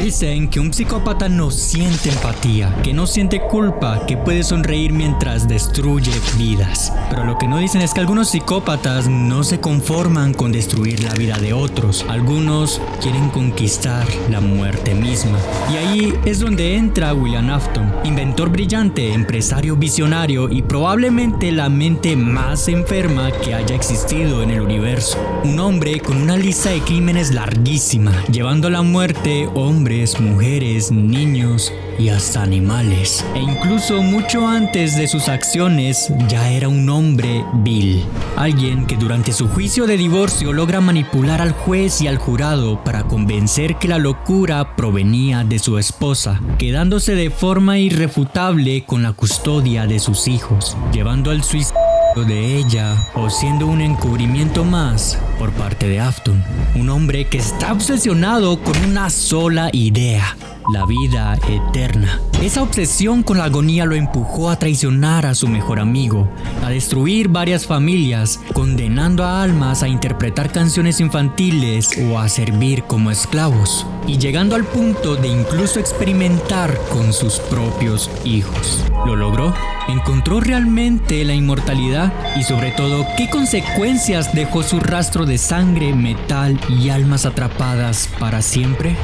Dicen que un psicópata no siente empatía, que no siente culpa, que puede sonreír mientras destruye vidas. Pero lo que no dicen es que algunos psicópatas no se conforman con destruir la vida de otros. Algunos quieren conquistar la muerte misma. Y ahí es donde entra William Afton, inventor brillante, empresario visionario y probablemente la mente más enferma que haya existido en el universo. Un hombre con una lista de crímenes larguísima, llevando a la muerte hombres, mujeres, niños y hasta animales. E incluso mucho antes de sus acciones ya era un hombre vil. Alguien que durante su juicio de divorcio logra manipular al juez y al jurado para convencer que la locura provenía de su esposa, quedándose de forma irrefutable con la custodia de sus hijos, llevando al suicidio de ella o siendo un encubrimiento más por parte de Afton. Un hombre que está obsesionado con una sola idea: la vida eterna. Esa obsesión con la agonía lo empujó a traicionar a su mejor amigo, a destruir varias familias, condenando a almas a interpretar canciones infantiles o a servir como esclavos, y llegando al punto de incluso experimentar con sus propios hijos. ¿Lo logró? ¿Encontró realmente la inmortalidad? Y sobre todo, ¿qué consecuencias dejó su rastro de sangre, metal y almas atrapadas para siempre?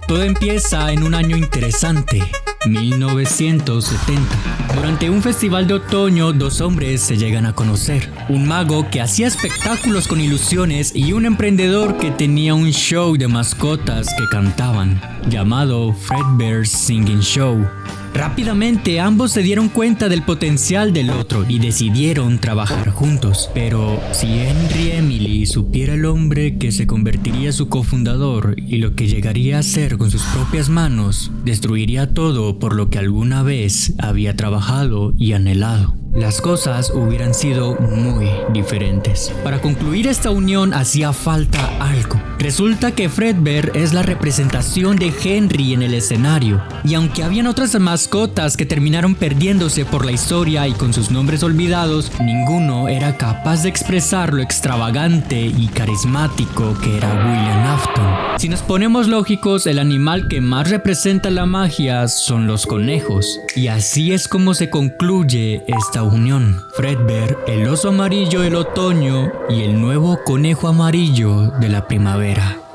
Todo empieza en un año interesante, 1970. Durante un festival de otoño, dos hombres se llegan a conocer. Un mago que hacía espectáculos con ilusiones y un emprendedor que tenía un show de mascotas que cantaban, llamado Fredbear's Singing Show. Rápidamente ambos se dieron cuenta del potencial del otro y decidieron trabajar juntos. Pero si Henry Emily supiera el hombre que se convertiría su cofundador y lo que llegaría a hacer con sus propias manos, destruiría todo por lo que alguna vez había trabajado y anhelado. Las cosas hubieran sido muy diferentes. Para concluir esta unión hacía falta algo. Resulta que Fredbear es la representación de Henry en el escenario, y aunque habían otras mascotas que terminaron perdiéndose por la historia y con sus nombres olvidados, ninguno era capaz de expresar lo extravagante y carismático que era William Afton. Si nos ponemos lógicos, el animal que más representa la magia son los conejos, y así es como se concluye esta unión. Fredbear, el oso amarillo del otoño y el nuevo conejo amarillo de la primavera.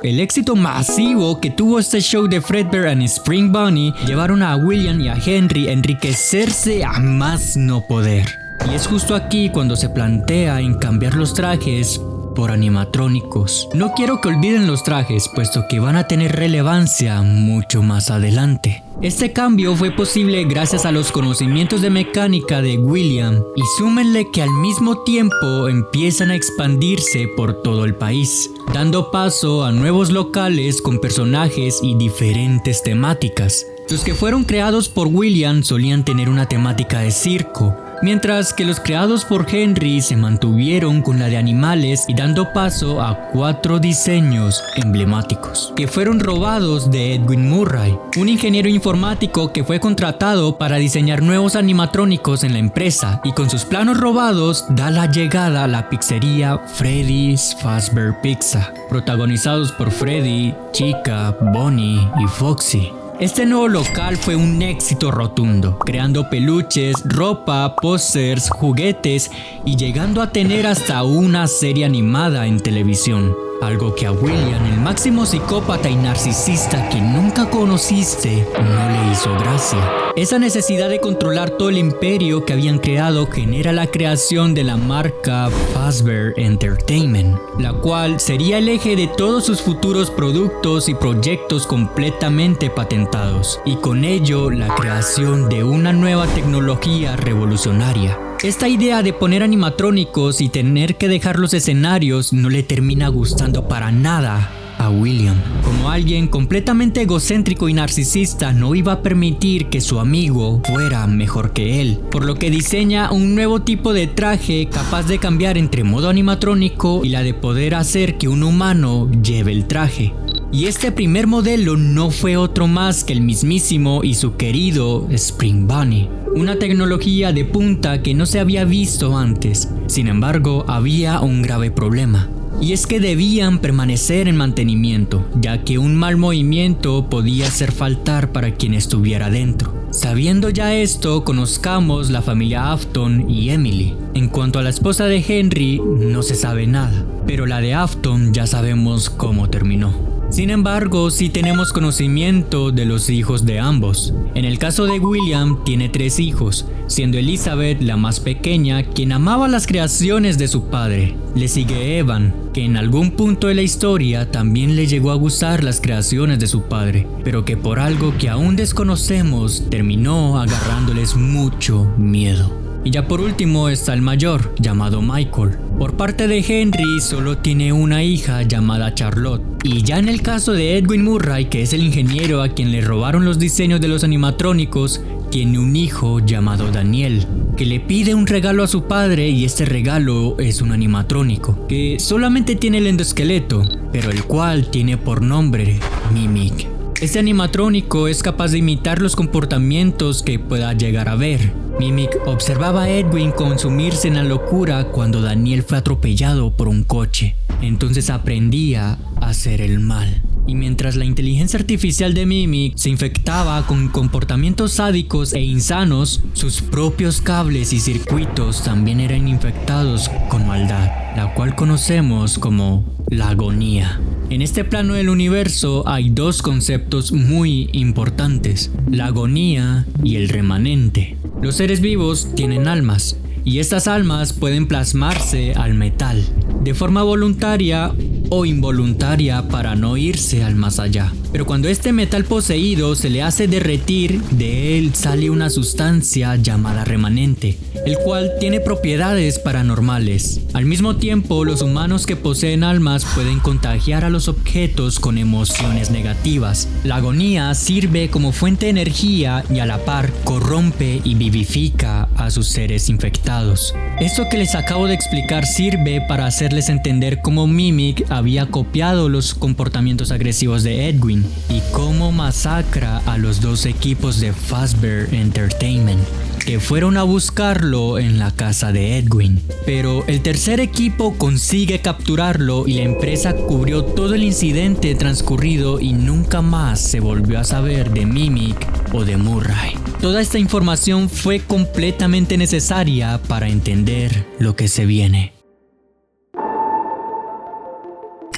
El éxito masivo que tuvo este show de Fredbear and Spring Bunny llevaron a William y a Henry a enriquecerse a más no poder. Y es justo aquí cuando se plantea en cambiar los trajes por animatrónicos. No quiero que olviden los trajes, puesto que van a tener relevancia mucho más adelante. Este cambio fue posible gracias a los conocimientos de mecánica de William, y súmenle que al mismo tiempo empiezan a expandirse por todo el país, dando paso a nuevos locales con personajes y diferentes temáticas. Los que fueron creados por William solían tener una temática de circo, mientras que los creados por Henry se mantuvieron con la de animales y dando paso a 4 diseños emblemáticos, que fueron robados de Edwin Murray, un ingeniero informático que fue contratado para diseñar nuevos animatrónicos en la empresa, y con sus planos robados da la llegada a la pizzería Freddy's Fazbear Pizza, protagonizados por Freddy, Chica, Bonnie y Foxy. Este nuevo local fue un éxito rotundo, creando peluches, ropa, pósters, juguetes y llegando a tener hasta una serie animada en televisión. Algo que a William, el máximo psicópata y narcisista que nunca conociste, no le hizo gracia. Esa necesidad de controlar todo el imperio que habían creado genera la creación de la marca Fazbear Entertainment, la cual sería el eje de todos sus futuros productos y proyectos completamente patentados, y con ello la creación de una nueva tecnología revolucionaria. Esta idea de poner animatrónicos y tener que dejar los escenarios no le termina gustando para nada a William. Como alguien completamente egocéntrico y narcisista, no iba a permitir que su amigo fuera mejor que él, por lo que diseña un nuevo tipo de traje capaz de cambiar entre modo animatrónico y la de poder hacer que un humano lleve el traje. Y este primer modelo no fue otro más que el mismísimo y su querido Spring Bunny, una tecnología de punta que no se había visto antes. Sin embargo, había un grave problema. Y es que debían permanecer en mantenimiento, ya que un mal movimiento podía hacer faltar para quien estuviera dentro. Sabiendo ya esto, conozcamos la familia Afton y Emily. En cuanto a la esposa de Henry, no se sabe nada, pero la de Afton ya sabemos cómo terminó. Sin embargo, sí tenemos conocimiento de los hijos de ambos. En el caso de William, tiene 3 hijos, siendo Elizabeth la más pequeña, quien amaba las creaciones de su padre. Le sigue Evan, que en algún punto de la historia también le llegó a gustar las creaciones de su padre, pero que por algo que aún desconocemos, terminó agarrándoles mucho miedo. Y ya por último está el mayor, llamado Michael. Por parte de Henry solo tiene una hija llamada Charlotte. Y ya en el caso de Edwin Murray, que es el ingeniero a quien le robaron los diseños de los animatrónicos, tiene un hijo llamado Daniel, que le pide un regalo a su padre, y este regalo es un animatrónico, que solamente tiene el endoesqueleto, pero el cual tiene por nombre Mimic. Este animatrónico es capaz de imitar los comportamientos que pueda llegar a ver. Mimic observaba a Edwin consumirse en la locura cuando Daniel fue atropellado por un coche. Entonces aprendía a hacer el mal. Y mientras la inteligencia artificial de Mimic se infectaba con comportamientos sádicos e insanos, sus propios cables y circuitos también eran infectados con maldad, la cual conocemos como la agonía. En este plano del universo hay 2 conceptos muy importantes: la agonía y el remanente. Los seres vivos tienen almas, y estas almas pueden plasmarse al metal, de forma voluntaria o involuntaria para no irse al más allá. Pero cuando este metal poseído se le hace derretir, de él sale una sustancia llamada remanente, el cual tiene propiedades paranormales. Al mismo tiempo, los humanos que poseen almas pueden contagiar a los objetos con emociones negativas. La agonía sirve como fuente de energía y a la par corrompe y vivifica a sus seres infectados. Esto que les acabo de explicar sirve para hacerles entender cómo Mimic había copiado los comportamientos agresivos de Edwin y cómo masacra a los 2 equipos de Fazbear Entertainment, que fueron a buscarlo en la casa de Edwin. Pero el tercer equipo consigue capturarlo y la empresa cubrió todo el incidente transcurrido y nunca más se volvió a saber de Mimic o de Murray. Toda esta información fue completamente necesaria para entender lo que se viene.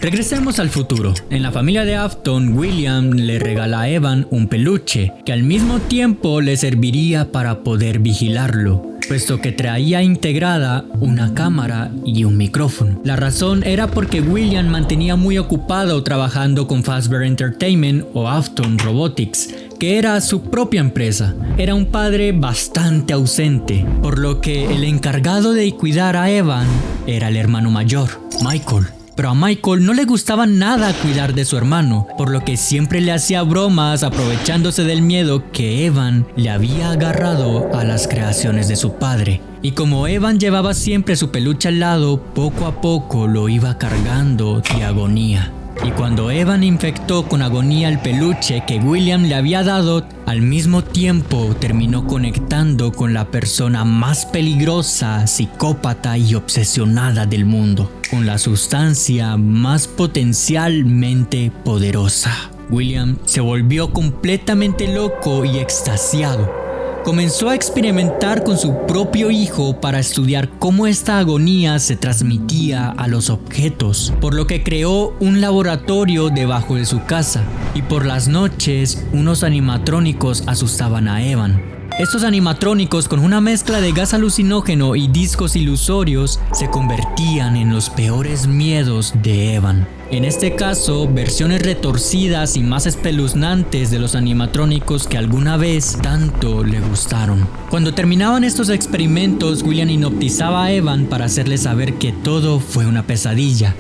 Regresemos al futuro. En la familia de Afton, William le regala a Evan un peluche que al mismo tiempo le serviría para poder vigilarlo, puesto que traía integrada una cámara y un micrófono. La razón era porque William mantenía muy ocupado trabajando con Fazbear Entertainment o Afton Robotics, que era su propia empresa. Era un padre bastante ausente, por lo que el encargado de cuidar a Evan era el hermano mayor, Michael. Pero a Michael no le gustaba nada cuidar de su hermano, por lo que siempre le hacía bromas aprovechándose del miedo que Evan le había agarrado a las creaciones de su padre. Y como Evan llevaba siempre su peluche al lado, poco a poco lo iba cargando de agonía. Y cuando Evan infectó con agonía el peluche que William le había dado, al mismo tiempo terminó conectando con la persona más peligrosa, psicópata y obsesionada del mundo, con la sustancia más potencialmente poderosa. William se volvió completamente loco y extasiado. Comenzó a experimentar con su propio hijo para estudiar cómo esta agonía se transmitía a los objetos, por lo que creó un laboratorio debajo de su casa, y por las noches unos animatrónicos asustaban a Evan. Estos animatrónicos, con una mezcla de gas alucinógeno y discos ilusorios, se convertían en los peores miedos de Evan. En este caso, versiones retorcidas y más espeluznantes de los animatrónicos que alguna vez tanto le gustaron. Cuando terminaban estos experimentos, William hipnotizaba a Evan para hacerle saber que todo fue una pesadilla,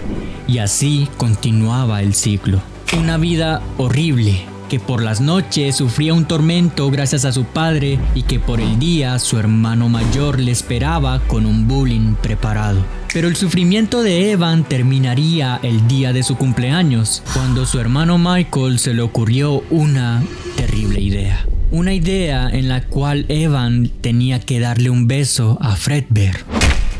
y así continuaba el ciclo. Una vida horrible que por las noches sufría un tormento gracias a su padre y que por el día su hermano mayor le esperaba con un bullying preparado. Pero el sufrimiento de Evan terminaría el día de su cumpleaños, cuando su hermano Michael se le ocurrió una terrible idea. Una idea en la cual Evan tenía que darle un beso a Fredbear,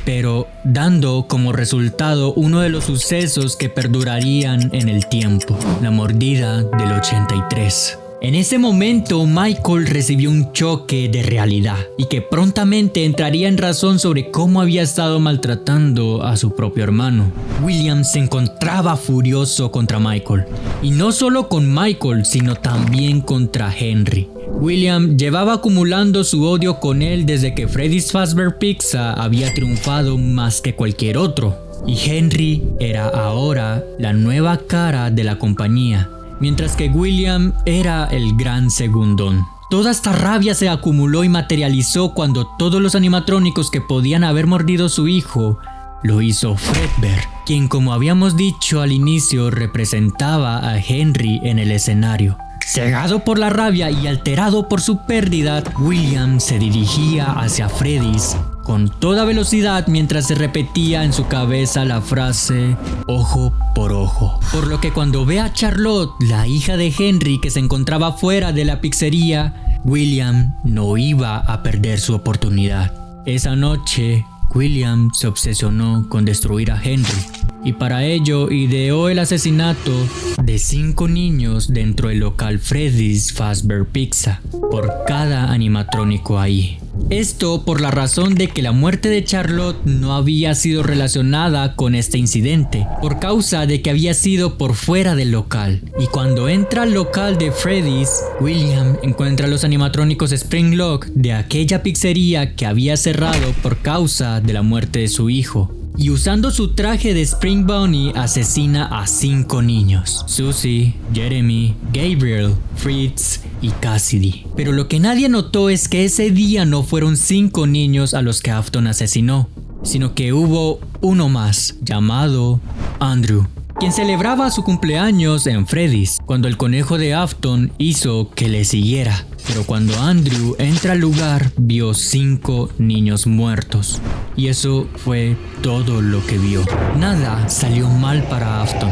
pero dando como resultado uno de los sucesos que perdurarían en el tiempo, la mordida del 83. En ese momento Michael recibió un choque de realidad y que prontamente entraría en razón sobre cómo había estado maltratando a su propio hermano. William se encontraba furioso contra Michael, y no solo con Michael sino también contra Henry. William llevaba acumulando su odio con él desde que Freddy's Fazbear Pizza había triunfado más que cualquier otro, y Henry era ahora la nueva cara de la compañía, mientras que William era el gran segundón. Toda esta rabia se acumuló y materializó cuando todos los animatrónicos que podían haber mordido a su hijo lo hizo Fredbear, quien, como habíamos dicho al inicio, representaba a Henry en el escenario. Cegado por la rabia y alterado por su pérdida, William se dirigía hacia Freddy's con toda velocidad mientras se repetía en su cabeza la frase ojo por ojo. Por lo que cuando ve a Charlotte, la hija de Henry, que se encontraba fuera de la pizzería, William no iba a perder su oportunidad. Esa noche, William se obsesionó con destruir a Henry, y para ello ideó el asesinato de 5 niños dentro del local Freddy's Fazbear Pizza, por cada animatrónico ahí. Esto por la razón de que la muerte de Charlotte no había sido relacionada con este incidente, por causa de que había sido por fuera del local. Y cuando entra al local de Freddy's, William encuentra los animatrónicos Spring Lock de aquella pizzería que había cerrado por causa de la muerte de su hijo. Y usando su traje de Spring Bunny asesina a 5 niños: Susie, Jeremy, Gabriel, Fritz y Cassidy. Pero lo que nadie notó es que ese día no fueron 5 niños a los que Afton asesinó, sino que hubo uno más, llamado Andrew, quien celebraba su cumpleaños en Freddy's, cuando el conejo de Afton hizo que le siguiera. Pero cuando Andrew entra al lugar, vio 5 niños muertos. Y eso fue todo lo que vio. Nada salió mal para Afton.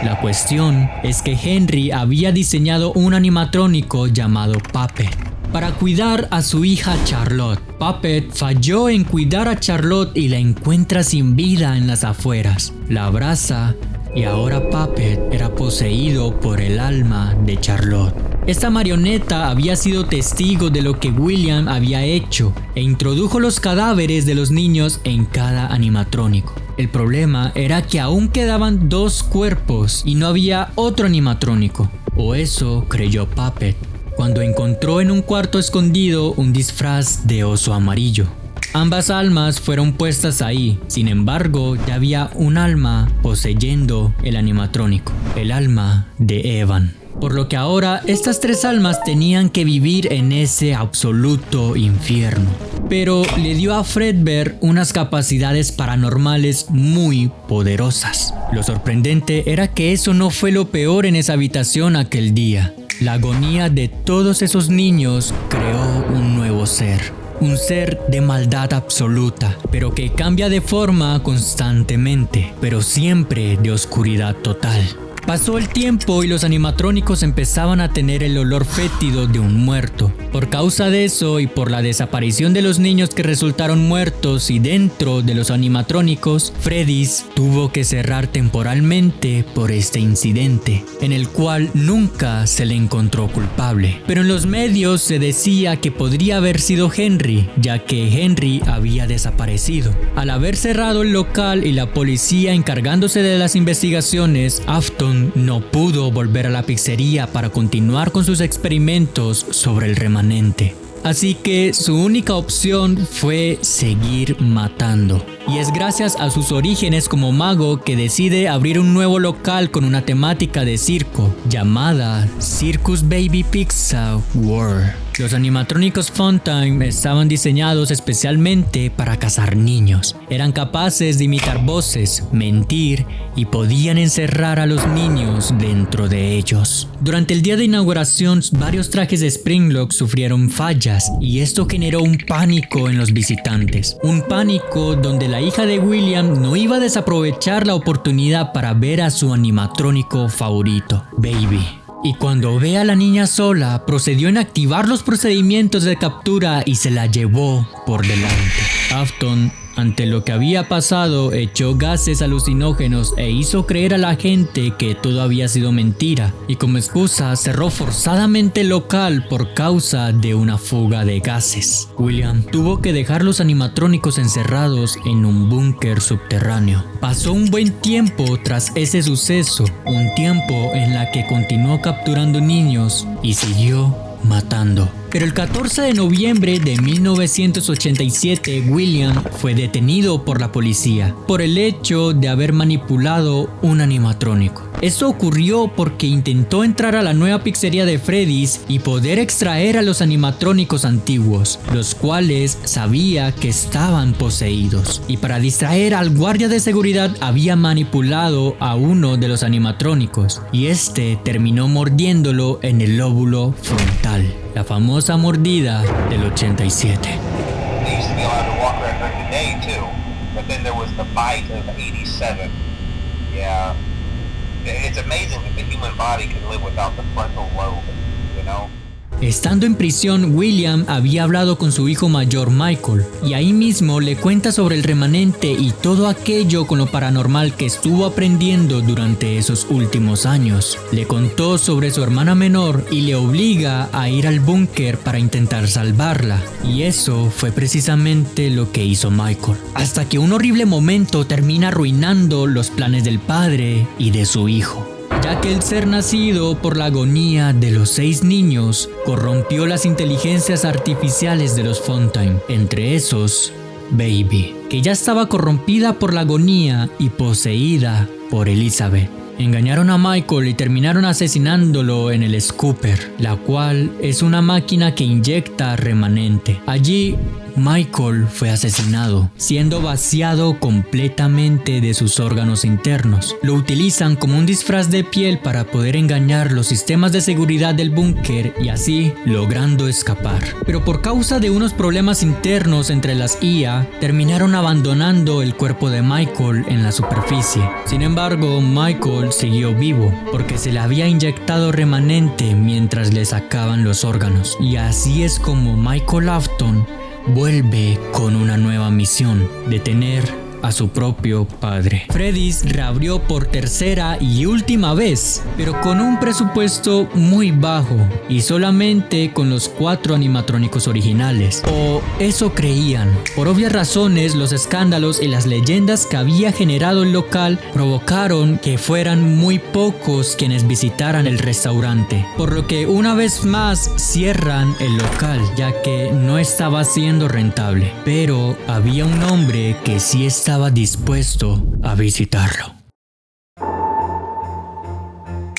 La cuestión es que Henry había diseñado un animatrónico llamado Puppet para cuidar a su hija Charlotte. Puppet falló en cuidar a Charlotte y la encuentra sin vida en las afueras. La abraza y ahora Puppet era poseído por el alma de Charlotte. Esta marioneta había sido testigo de lo que William había hecho e introdujo los cadáveres de los niños en cada animatrónico. El problema era que aún quedaban 2 cuerpos y no había otro animatrónico, o eso creyó Puppet, cuando encontró en un cuarto escondido un disfraz de oso amarillo. Ambas almas fueron puestas ahí, sin embargo ya había un alma poseyendo el animatrónico, el alma de Evan. Por lo que ahora estas 3 almas tenían que vivir en ese absoluto infierno. Pero le dio a Fredbear unas capacidades paranormales muy poderosas. Lo sorprendente era que eso no fue lo peor en esa habitación aquel día. La agonía de todos esos niños creó un nuevo ser. Un ser de maldad absoluta, pero que cambia de forma constantemente, pero siempre de oscuridad total. Pasó el tiempo y los animatrónicos empezaban a tener el olor fétido de un muerto. Por causa de eso y por la desaparición de los niños que resultaron muertos y dentro de los animatrónicos, Freddy's tuvo que cerrar temporalmente por este incidente, en el cual nunca se le encontró culpable. Pero en los medios se decía que podría haber sido Henry, ya que Henry había desaparecido. Al haber cerrado el local y la policía encargándose de las investigaciones, Afton no pudo volver a la pizzería para continuar con sus experimentos sobre el remanente. Así que su única opción fue seguir matando. Y es gracias a sus orígenes como mago que decide abrir un nuevo local con una temática de circo llamada Circus Baby Pizza World. Los animatrónicos Funtime estaban diseñados especialmente para cazar niños. Eran capaces de imitar voces, mentir y podían encerrar a los niños dentro de ellos. Durante el día de inauguración, varios trajes de Springlock sufrieron fallas y esto generó un pánico en los visitantes. Un pánico donde la hija de William no iba a desaprovechar la oportunidad para ver a su animatrónico favorito, Baby. Y cuando ve a la niña sola, procedió en activar los procedimientos de captura y se la llevó por delante. Afton, ante lo que había pasado, echó gases alucinógenos e hizo creer a la gente que todo había sido mentira, y como excusa cerró forzadamente el local por causa de una fuga de gases. William tuvo que dejar los animatrónicos encerrados en un búnker subterráneo. Pasó un buen tiempo tras ese suceso, un tiempo en la que continuó capturando niños y siguió matando. Pero el 14 de noviembre de 1987, William fue detenido por la policía por el hecho de haber manipulado un animatrónico. Esto ocurrió porque intentó entrar a la nueva pizzería de Freddy's y poder extraer a los animatrónicos antiguos, los cuales sabía que estaban poseídos. Y para distraer al guardia de seguridad había manipulado a uno de los animatrónicos y este terminó mordiéndolo en el lóbulo frontal. La famosa mordida del 87. It's amazing that the human body can live without the frontal lobe, you know? Estando en prisión, William había hablado con su hijo mayor Michael y ahí mismo le cuenta sobre el remanente y todo aquello con lo paranormal que estuvo aprendiendo durante esos últimos años. Le contó sobre su hermana menor y le obliga a ir al búnker para intentar salvarla, y eso fue precisamente lo que hizo Michael, hasta que un horrible momento termina arruinando los planes del padre y de su hijo, ya que el ser nacido por la agonía de los 6 niños corrompió las inteligencias artificiales de los Funtime, entre esos Baby, que ya estaba corrompida por la agonía y poseída por Elizabeth. Engañaron a Michael y terminaron asesinándolo en el Scooper, la cual es una máquina que inyecta remanente. Allí Michael fue asesinado, siendo vaciado completamente de sus órganos internos. Lo utilizan como un disfraz de piel para poder engañar los sistemas de seguridad del búnker y así logrando escapar. Pero por causa de unos problemas internos entre las IA, terminaron abandonando el cuerpo de Michael en la superficie. Sin embargo, Michael siguió vivo porque se le había inyectado remanente mientras le sacaban los órganos. Y así es como Michael Afton vuelve con una nueva misión: detener a su propio padre. Freddy's reabrió por tercera y última vez, pero con un presupuesto muy bajo y solamente con los 4 animatrónicos originales, o eso creían. Por obvias razones, los escándalos y las leyendas que había generado el local provocaron que fueran muy pocos quienes visitaran el restaurante, por lo que una vez más cierran el local, ya que no estaba siendo rentable. Pero había un hombre que sí estaba dispuesto a visitarlo.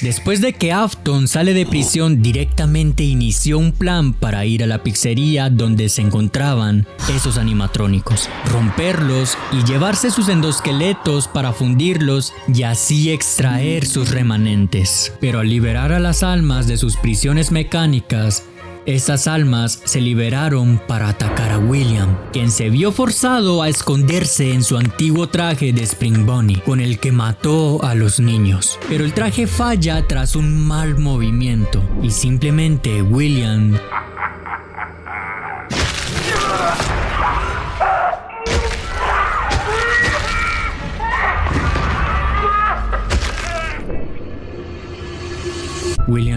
Después de que Afton sale de prisión, directamente inició un plan para ir a la pizzería donde se encontraban esos animatrónicos, romperlos y llevarse sus endosqueletos para fundirlos y así extraer sus remanentes. Pero al liberar a las almas de sus prisiones mecánicas, estas almas se liberaron para atacar a William, quien se vio forzado a esconderse en su antiguo traje de Spring Bonnie, con el que mató a los niños. Pero el traje falla tras un mal movimiento y simplemente William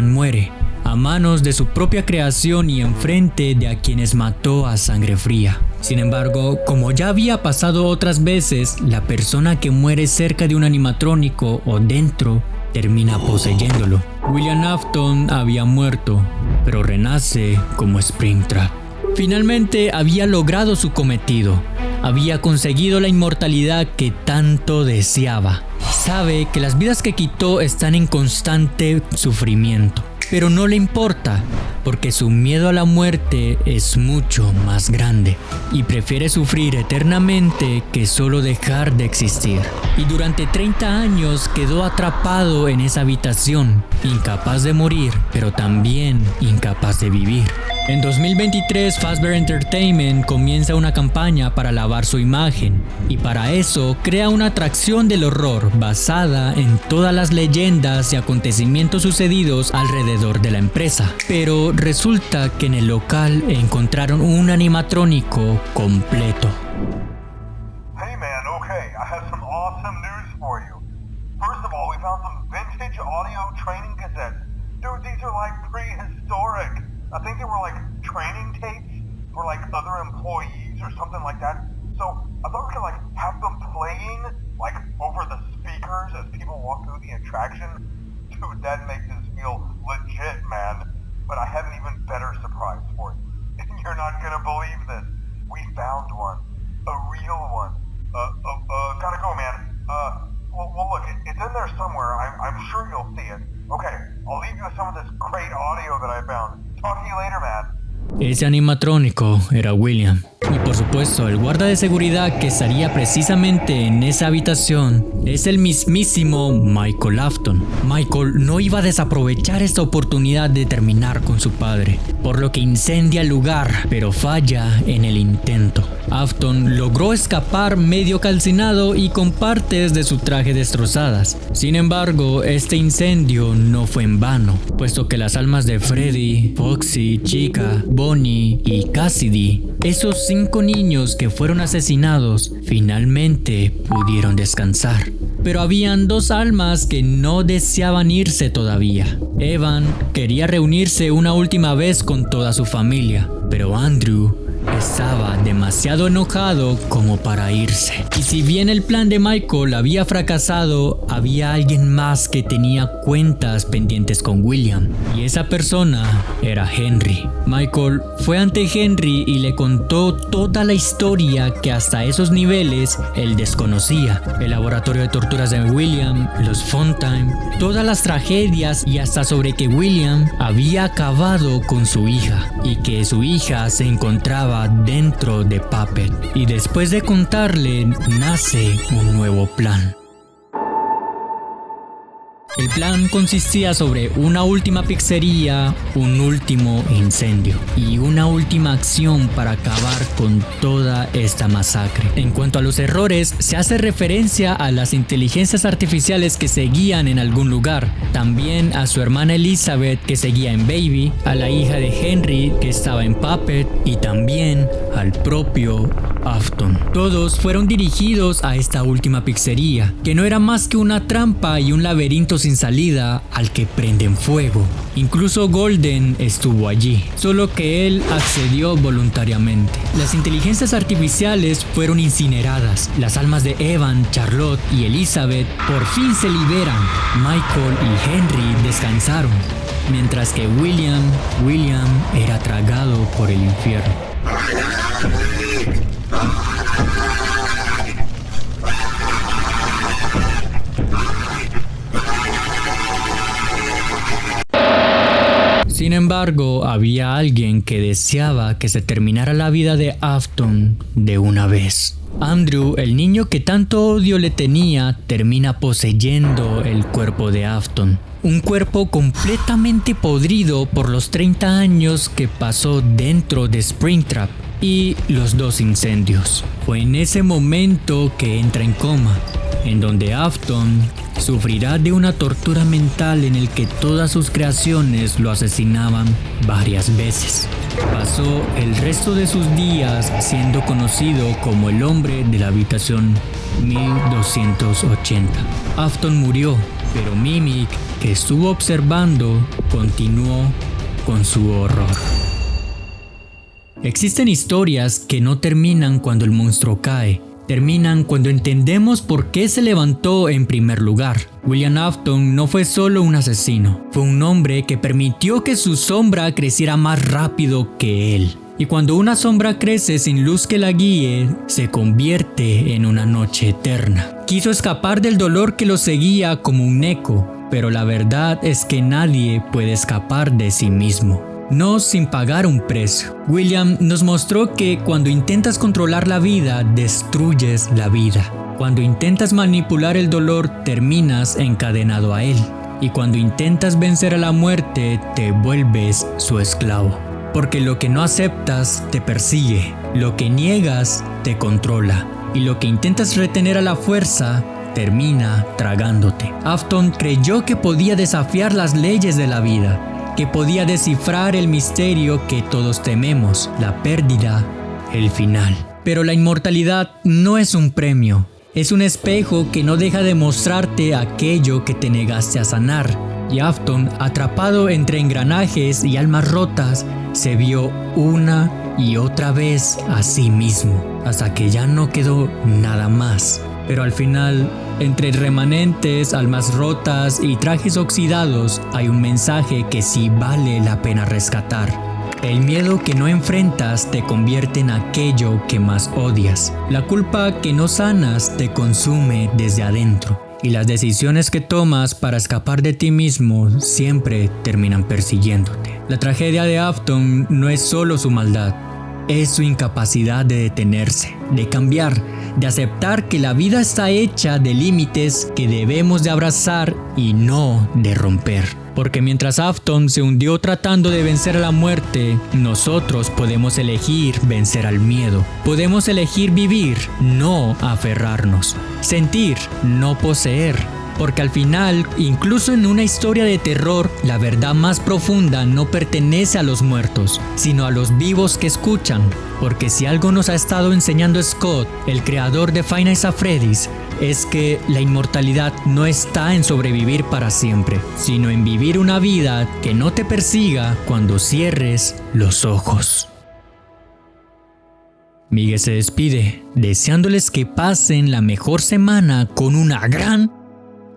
muere a manos de su propia creación y enfrente de a quienes mató a sangre fría. Sin embargo, como ya había pasado otras veces, la persona que muere cerca de un animatrónico o dentro termina poseyéndolo. William Afton había muerto, pero renace como Springtrap. Finalmente había logrado su cometido. Había conseguido la inmortalidad que tanto deseaba. Sabe que las vidas que quitó están en constante sufrimiento, pero no le importa, porque su miedo a la muerte es mucho más grande y prefiere sufrir eternamente que solo dejar de existir. Y durante 30 años quedó atrapado en esa habitación, incapaz de morir, pero también incapaz de vivir. En 2023, Fazbear Entertainment comienza una campaña para lavar su imagen, y para eso crea una atracción del horror basada en todas las leyendas y acontecimientos sucedidos alrededor de la empresa. Pero resulta que en el local encontraron un animatrónico completo. Hey man, okay, I have some awesome news for you. First of all, we found some vintage audio training cassettes. Dude, these are like prehistoric. I think they were like training tapes for like other employees or something like that. So I thought we could like have them playing like over the speakers as people walk through the attraction. Dude, that makes us feel legit, man. But I have an even better surprise for you. And you're not gonna believe this. We found one. A real one. Gotta go, man. Well look, it's in there somewhere. I'm sure you'll see it. Okay, I'll leave you with some of this great audio that I found. Talk to you later, man. Ese animatrónico era William. Y por supuesto, el guarda de seguridad que estaría precisamente en esa habitación es el mismísimo Michael Afton. Michael no iba a desaprovechar esta oportunidad de terminar con su padre, por lo que incendia el lugar, pero falla en el intento. Afton logró escapar medio calcinado y con partes de su traje destrozadas. Sin embargo, este incendio no fue en vano, puesto que las almas de Freddy, Foxy, Chica, Bonnie y Cassidy, esos 5 niños que fueron asesinados, finalmente pudieron descansar. Pero habían 2 almas que no deseaban irse todavía. Evan quería reunirse una última vez con toda su familia, pero Andrew estaba demasiado enojado como para irse. Y si bien el plan de Michael había fracasado, había alguien más que tenía cuentas pendientes con William, y esa persona era Henry. Michael fue ante Henry y le contó toda la historia que hasta esos niveles él desconocía. El laboratorio de torturas de William, los fun time, todas las tragedias y hasta sobre que William había acabado con su hija y que su hija se encontraba dentro de Puppet. Y después de contarle, nace un nuevo plan. El plan consistía sobre una última pizzería, un último incendio y una última acción para acabar con toda esta masacre. En cuanto a los errores, se hace referencia a las inteligencias artificiales que seguían en algún lugar, también a su hermana Elizabeth que seguía en Baby, a la hija de Henry que estaba en Puppet y también al propio Afton. Todos fueron dirigidos a esta última pizzería, que no era más que una trampa y un laberinto sin salida al que prenden fuego. Incluso Golden estuvo allí, solo que él accedió voluntariamente. Las inteligencias artificiales fueron incineradas. Las almas de Evan, Charlotte y Elizabeth por fin se liberan. Michael y Henry descansaron, mientras que William era tragado por el infierno. Sin embargo, había alguien que deseaba que se terminara la vida de Afton de una vez. Andrew, el niño que tanto odio le tenía, termina poseyendo el cuerpo de Afton. Un cuerpo completamente podrido por los 30 años que pasó dentro de Springtrap y los 2 incendios. Fue en ese momento que entra en coma, en donde Afton sufrirá de una tortura mental en el que todas sus creaciones lo asesinaban varias veces. Pasó el resto de sus días siendo conocido como el hombre de la habitación 1280. Afton murió, pero Mimic, que estuvo observando, continuó con su horror. Existen historias que no terminan cuando el monstruo cae, terminan cuando entendemos por qué se levantó en primer lugar. William Afton no fue solo un asesino, fue un hombre que permitió que su sombra creciera más rápido que él. Y cuando una sombra crece sin luz que la guíe, se convierte en una noche eterna. Quiso escapar del dolor que lo seguía como un eco, pero la verdad es que nadie puede escapar de sí mismo. No sin pagar un precio. William nos mostró que cuando intentas controlar la vida, destruyes la vida. Cuando intentas manipular el dolor, terminas encadenado a él. Y cuando intentas vencer a la muerte, te vuelves su esclavo. Porque lo que no aceptas te persigue, lo que niegas te controla, y lo que intentas retener a la fuerza termina tragándote. Afton creyó que podía desafiar las leyes de la vida, que podía descifrar el misterio que todos tememos, la pérdida, el final. Pero la inmortalidad no es un premio, es un espejo que no deja de mostrarte aquello que te negaste a sanar. Y Afton, atrapado entre engranajes y almas rotas, se vio una y otra vez a sí mismo, hasta que ya no quedó nada más. Pero al final, entre remanentes, almas rotas y trajes oxidados, hay un mensaje que sí vale la pena rescatar. El miedo que no enfrentas te convierte en aquello que más odias. La culpa que no sanas te consume desde adentro. Y las decisiones que tomas para escapar de ti mismo siempre terminan persiguiéndote. La tragedia de Afton no es solo su maldad, es su incapacidad de detenerse, de cambiar, de aceptar que la vida está hecha de límites que debemos de abrazar y no de romper. Porque mientras Afton se hundió tratando de vencer a la muerte, nosotros podemos elegir vencer al miedo. Podemos elegir vivir, no aferrarnos. Sentir, no poseer. Porque al final, incluso en una historia de terror, la verdad más profunda no pertenece a los muertos, sino a los vivos que escuchan. Porque si algo nos ha estado enseñando Scott, el creador de Five Nights at Freddy's, es que la inmortalidad no está en sobrevivir para siempre, sino en vivir una vida que no te persiga cuando cierres los ojos. Miguel se despide, deseándoles que pasen la mejor semana con una gran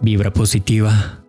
vibra positiva.